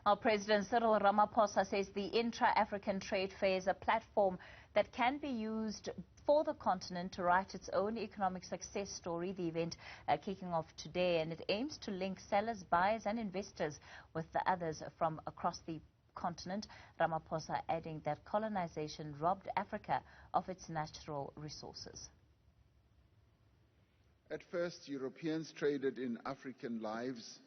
Our President Cyril Ramaphosa says the Intra-African Trade Fair is a platform that can be used for the continent to write its own economic success story. The event kicking off today, and it aims to link sellers, buyers and investors with the others from across the continent. Ramaphosa adding that colonization robbed Africa of its natural resources. At first, Europeans traded in African lives,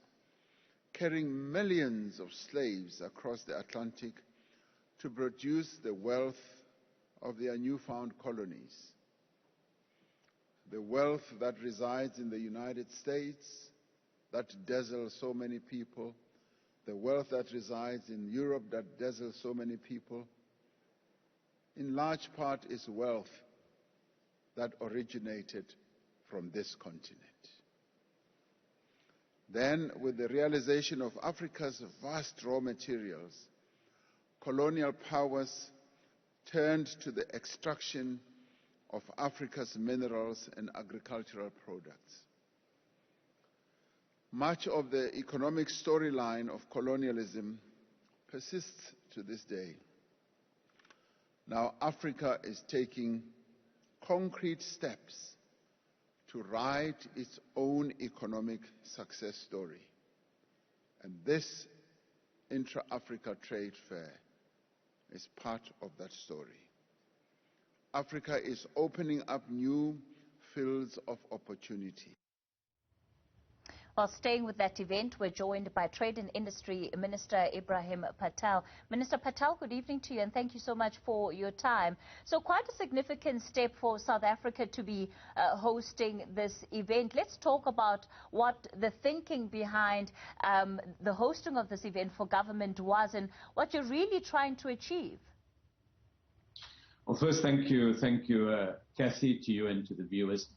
carrying millions of slaves across the Atlantic to produce the wealth of their newfound colonies. The wealth that resides in the United States, that dazzles so many people, the wealth that resides in Europe that dazzles so many people, in large part is wealth that originated from this continent. Then, with the realization of Africa's vast raw materials, colonial powers turned to the extraction of Africa's minerals and agricultural products. Much of the economic storyline of colonialism persists to this day. Now Africa is taking concrete steps to write its own economic success story. And this Intra-Africa Trade Fair is part of that story. Africa is opening up new fields of opportunity. While staying with that event, we're joined by Trade and Industry Minister Ebrahim Patel. Minister Patel, good evening to you and thank you so much for your time. So quite a significant step for South Africa to be hosting this event. Let's talk about what the thinking behind the hosting of this event for government was and what you're really trying to achieve. Well, first, thank you, Cathy, to you and to the viewers.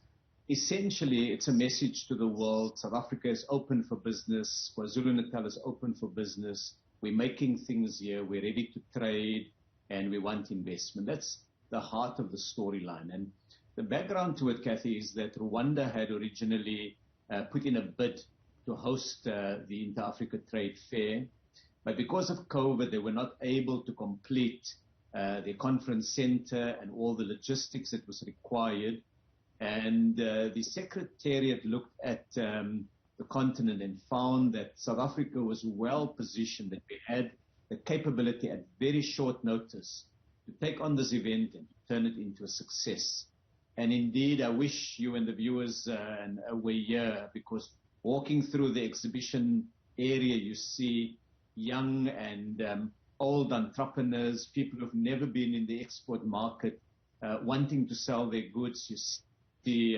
Essentially, it's a message to the world. South Africa is open for business. KwaZulu-Natal is open for business. We're making things here. We're ready to trade, and we want investment. That's the heart of the storyline. And the background to it, Cathy, is that Rwanda had originally put in a bid to host the Intra-African Trade Fair. But because of COVID, they were not able to complete the conference center and all the logistics that was required. And the Secretariat looked at the continent and found that South Africa was well positioned, that we had the capability at very short notice to take on this event and to turn it into a success. And indeed, I wish you and the viewers were here, because walking through the exhibition area, you see young and old entrepreneurs, people who've never been in the export market, wanting to sell their goods. You see the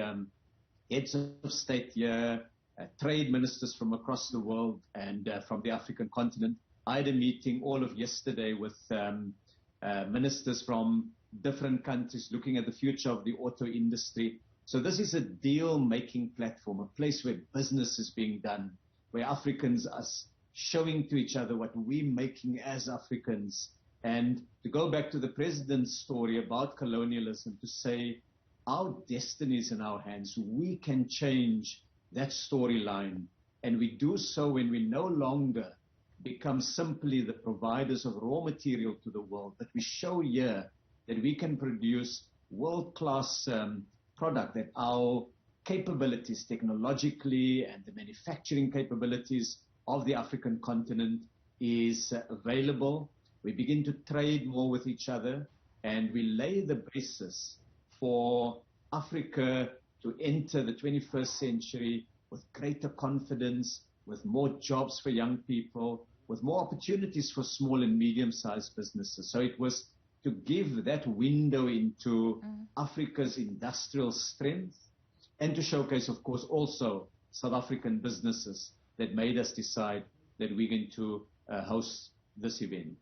heads of state here, trade ministers from across the world and from the African continent. I had a meeting all of yesterday with ministers from different countries looking at the future of the auto industry. So this is a deal-making platform, a place where business is being done, where Africans are showing to each other what we're making as Africans. And to go back to the president's story about colonialism, to say, our destiny is in our hands. We can change that storyline. And we do so when we no longer become simply the providers of raw material to the world, but we show here that we can produce world-class product, that our capabilities technologically and the manufacturing capabilities of the African continent is available. We begin to trade more with each other, and we lay the basis for Africa to enter the 21st century with greater confidence, with more jobs for young people, with more opportunities for small and medium-sized businesses. So it was to give that window into Africa's industrial strength, and to showcase, of course, also South African businesses that made us decide that we're going to host this event.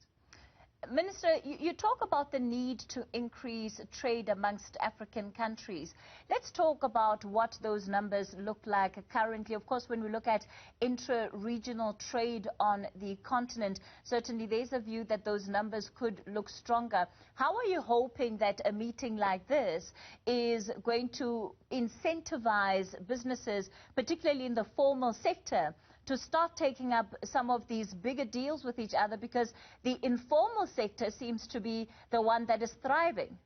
Minister, you talk about the need to increase trade amongst African countries. Let's talk about what those numbers look like currently. Of course, when we look at intra-regional trade on the continent, certainly there's a view that those numbers could look stronger. How are you hoping that a meeting like this is going to incentivize businesses, particularly in the formal sector, to start taking up some of these bigger deals with each other, because the informal sector seems to be the one that is thriving?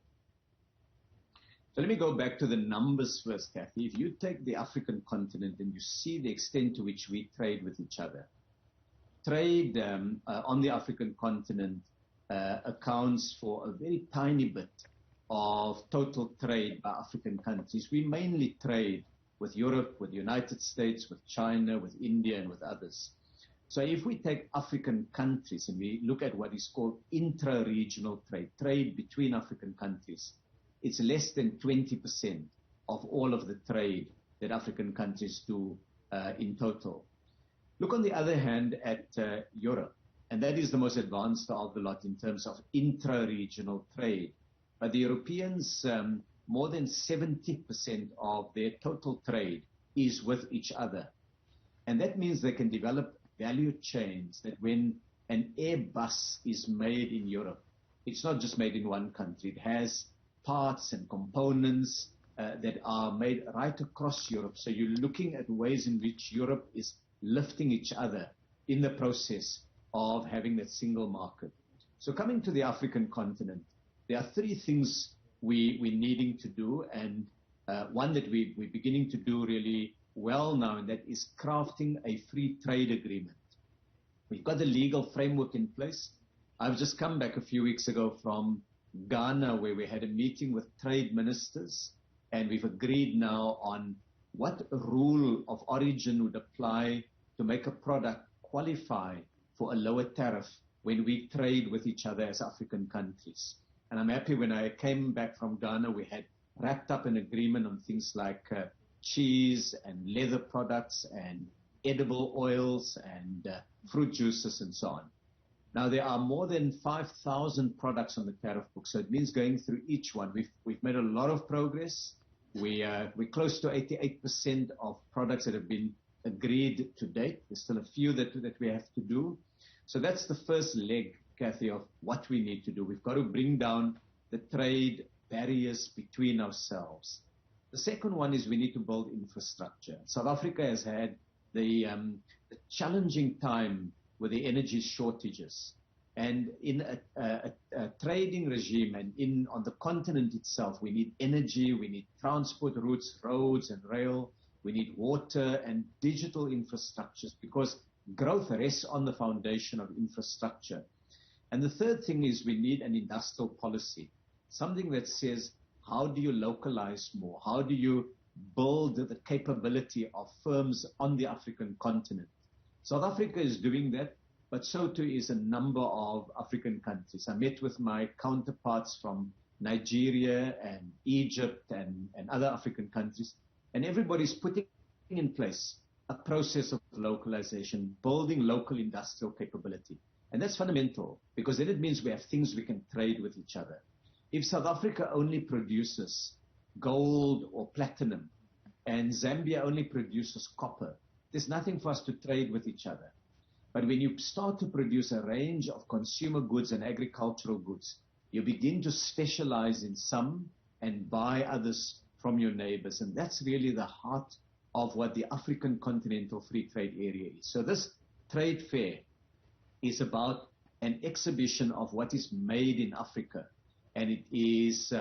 So let me go back to the numbers first, Cathy. If you take the African continent and you see the extent to which we trade with each other, trade on the African continent accounts for a very tiny bit of total trade by African countries. We mainly trade with Europe, with the United States, with China, with India, and with others. So if we take African countries and we look at what is called intra-regional trade, trade between African countries, it's less than 20% of all of the trade that African countries do in total. Look on the other hand at Europe, and that is the most advanced of the lot in terms of intra-regional trade. But the Europeans, more than 70% of their total trade is with each other. And that means they can develop value chains that when an Airbus is made in Europe, it's not just made in one country. It has parts and components that are made right across Europe. So you're looking at ways in which Europe is lifting each other in the process of having that single market. So coming to the African continent, there are three things we're needing to do, and one that we're beginning to do really well now, and that is crafting a free trade agreement. We've got the legal framework in place. I've just come back a few weeks ago from Ghana, where we had a meeting with trade ministers, and we've agreed now on what rule of origin would apply to make a product qualify for a lower tariff when we trade with each other as African countries. And I'm happy when I came back from Ghana, we had wrapped up an agreement on things like cheese and leather products and edible oils and fruit juices and so on. Now, there are more than 5,000 products on the tariff book, so it means going through each one. We've made a lot of progress. We're close to 88% of products that have been agreed to date. There's still a few that we have to do. So that's the first leg, Cathy, of what we need to do. We've got to bring down the trade barriers between ourselves. The second one is we need to build infrastructure. South Africa has had the challenging time with the energy shortages. And in a trading regime and on the continent itself, we need energy, we need transport routes, roads and rail, we need water and digital infrastructures, because growth rests on the foundation of infrastructure. And the third thing is we need an industrial policy, something that says, how do you localize more? How do you build the capability of firms on the African continent? South Africa is doing that, but so too is a number of African countries. I met with my counterparts from Nigeria and Egypt and other African countries, and everybody's putting in place a process of localization, building local industrial capability. And that's fundamental, because then it means we have things we can trade with each other. If South Africa only produces gold or platinum and Zambia only produces copper, there's nothing for us to trade with each other. But when you start to produce a range of consumer goods and agricultural goods, you begin to specialize in some and buy others from your neighbors. And that's really the heart of what the African Continental Free Trade Area is. So this trade fair is about an exhibition of what is made in Africa. And it is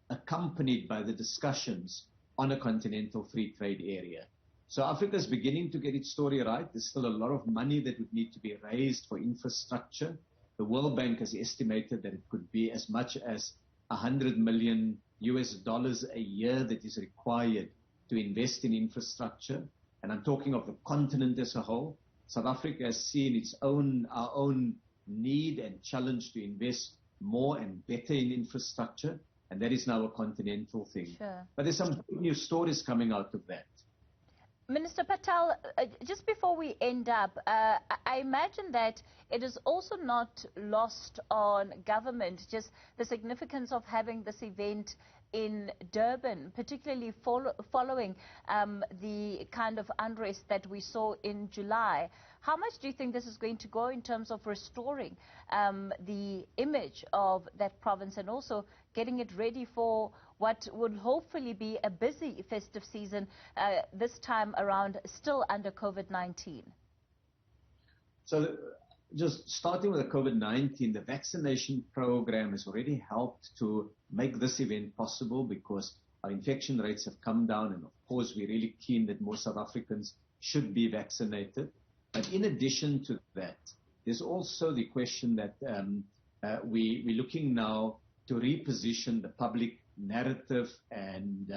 accompanied by the discussions on a continental free trade area. So Africa is beginning to get its story right. There's still a lot of money that would need to be raised for infrastructure. The World Bank has estimated that it could be as much as $100 million a year that is required to invest in infrastructure. And I'm talking of the continent as a whole. South Africa has seen our own need and challenge to invest more and better in infrastructure, and that is now a continental thing. Sure. But there's some good news stories coming out of that. Minister Patel, just before we end up, I imagine that it is also not lost on government, just the significance of having this event in Durban, particularly following the kind of unrest that we saw in July. How much do you think this is going to go in terms of restoring the image of that province and also getting it ready for what would hopefully be a busy festive season this time around, still under COVID-19? So just starting with the COVID-19, the vaccination program has already helped to make this event possible because our infection rates have come down. And of course, we're really keen that more South Africans should be vaccinated. But in addition to that, there's also the question that we're looking now to reposition the public narrative and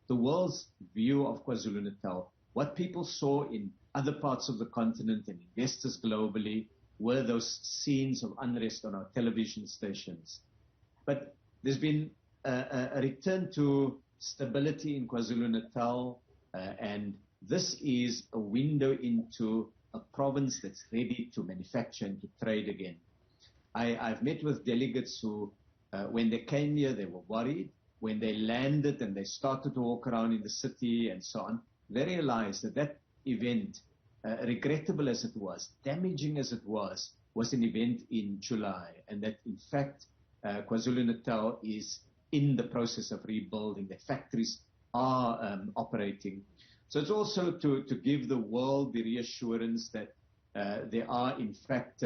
the world's view of KwaZulu-Natal. What people saw in other parts of the continent and investors globally were those scenes of unrest on our television stations. But there's been a return to stability in KwaZulu-Natal, and this is a window into a province that's ready to manufacture and to trade again. I've met with delegates who, when they came here, they were worried. When they landed and they started to walk around in the city and so on, they realized that that event, regrettable as it was, damaging as it was an event in July, and that in fact KwaZulu-Natal is in the process of rebuilding. The factories are operating. So it's also to give the world the reassurance that there are in fact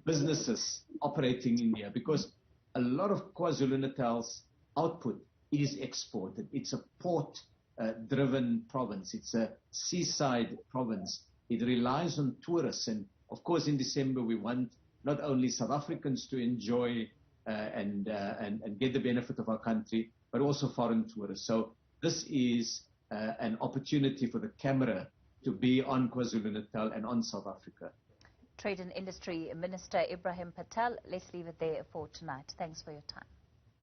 businesses operating in here, because a lot of KwaZulu-Natal's output is exported. It's a port-driven province. It's a seaside province. It relies on tourists. And of course, in December, we want not only South Africans to enjoy and get the benefit of our country, but also foreign tourists. So this is an opportunity for the camera to be on KwaZulu-Natal and on South Africa. Trade and Industry Minister Ebrahim Patel, let's leave it there for tonight. Thanks for your time.